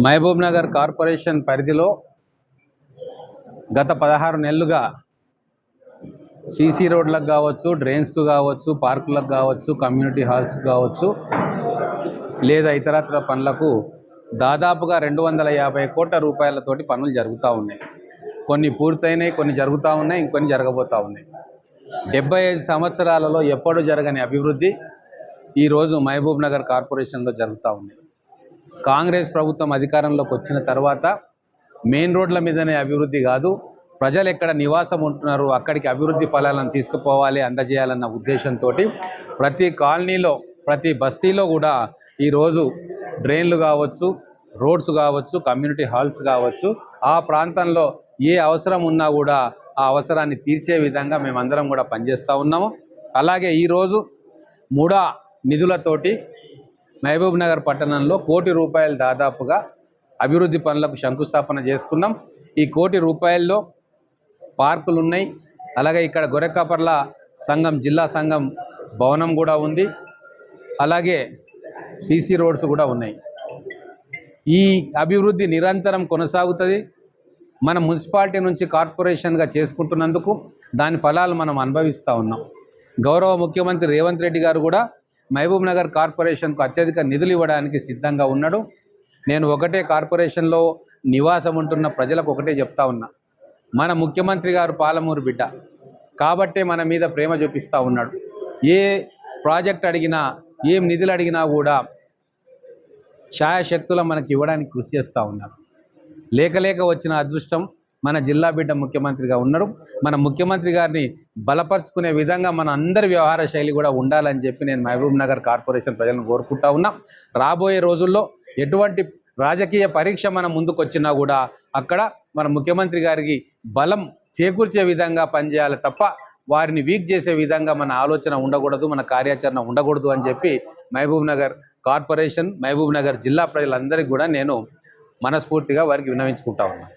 Mahabub Nagar corporation పరిధిలో గత 16 నెలలుగా సీసీ రోడ్లకు కావచ్చు, డ్రైన్స్కు కావచ్చు, పార్కులకు కావచ్చు, కమ్యూనిటీ హాల్స్కు కావచ్చు, లేదా ఇతరత్ర పనులకు దాదాపుగా 250 కోట్ల రూపాయలతోటి పనులు జరుగుతూ ఉన్నాయి. కొన్ని పూర్తయినాయి, కొన్ని జరుగుతూ ఉన్నాయి, ఇంకొన్ని జరగబోతూ ఉన్నాయి. 75 సంవత్సరాలలో ఎప్పుడూ జరగని అభివృద్ధి ఈరోజు మహబూబ్ నగర్ కార్పొరేషన్లో జరుగుతూ ఉంది. కాంగ్రెస్ ప్రభుత్వం అధికారంలోకి వచ్చిన తర్వాత మెయిన్ రోడ్ల మీదనే అభివృద్ధి కాదు, ప్రజలు ఎక్కడ నివాసం ఉంటున్నారు అక్కడికి అభివృద్ధి ఫలాలను తీసుకుపోవాలి, అందజేయాలన్న ఉద్దేశంతో ప్రతి కాలనీలో, ప్రతి బస్తీలో కూడా ఈరోజు డ్రైన్లు కావచ్చు, రోడ్స్ కావచ్చు, కమ్యూనిటీ హాల్స్ కావచ్చు, ఆ ప్రాంతంలో ఏ అవసరం ఉన్నా కూడా ఆ అవసరాన్ని తీర్చే విధంగా మేమందరం కూడా పనిచేస్తూ ఉన్నాము. అలాగే ఈరోజు మూడా నిధులతోటి మహబూబ్ నగర్ పట్టణంలో 1 కోటి రూపాయలు దాదాపుగా అభివృద్ధి పనులకు శంకుస్థాపన చేసుకున్నాం. ఈ 1 కోటి రూపాయల్లో పార్కులు ఉన్నాయి, అలాగే ఇక్కడ గొర్రెకాపర్ల సంఘం, జిల్లా సంఘం భవనం కూడా ఉంది, అలాగే సీసీ రోడ్స్ కూడా ఉన్నాయి. ఈ అభివృద్ధి నిరంతరం కొనసాగుతుంది. మన మున్సిపాలిటీ నుంచి కార్పొరేషన్గా చేసుకుంటున్నందుకు దాని ఫలాలు మనం అనుభవిస్తూ ఉన్నాం. గౌరవ ముఖ్యమంత్రి రేవంత్ రెడ్డి గారు కూడా మహబూబ్ నగర్ కార్పొరేషన్కు అత్యధిక నిధులు ఇవ్వడానికి సిద్ధంగా ఉన్నాడు. నేను ఒకటే కార్పొరేషన్లో నివాసం ఉంటున్న ప్రజలకు ఒకటే చెప్తా ఉన్నా, మన ముఖ్యమంత్రి గారు పాలమూరు బిడ్డ కాబట్టే మన మీద ప్రేమ చూపిస్తూ ఉన్నాడు. ఏ ప్రాజెక్ట్ అడిగినా, ఏం నిధులు అడిగినా కూడా ఛాయాశక్తులు మనకి ఇవ్వడానికి కృషి చేస్తూ ఉన్నారు. లేక వచ్చిన అదృష్టం మన జిల్లా బిడ్డ ముఖ్యమంత్రిగా ఉన్నారు. మన ముఖ్యమంత్రి గారిని బలపరుచుకునే విధంగా మన అందరి వ్యవహార శైలి కూడా ఉండాలని చెప్పి నేను మహబూబ్ నగర్ కార్పొరేషన్ ప్రజలను కోరుకుంటా ఉన్నా. రాబోయే రోజుల్లో ఎటువంటి రాజకీయ పరీక్ష మనం ముందుకు వచ్చినా కూడా అక్కడ మన ముఖ్యమంత్రి గారికి బలం చేకూర్చే విధంగా పనిచేయాలి తప్ప వారిని వీక్ చేసే విధంగా మన ఆలోచన ఉండకూడదు, మన కార్యాచరణ ఉండకూడదు అని చెప్పి మహబూబ్ నగర్ కార్పొరేషన్, మహబూబ్ నగర్ జిల్లా ప్రజలందరికీ కూడా నేను మనస్ఫూర్తిగా వారికి విన్నవించుకుంటా ఉన్నాను.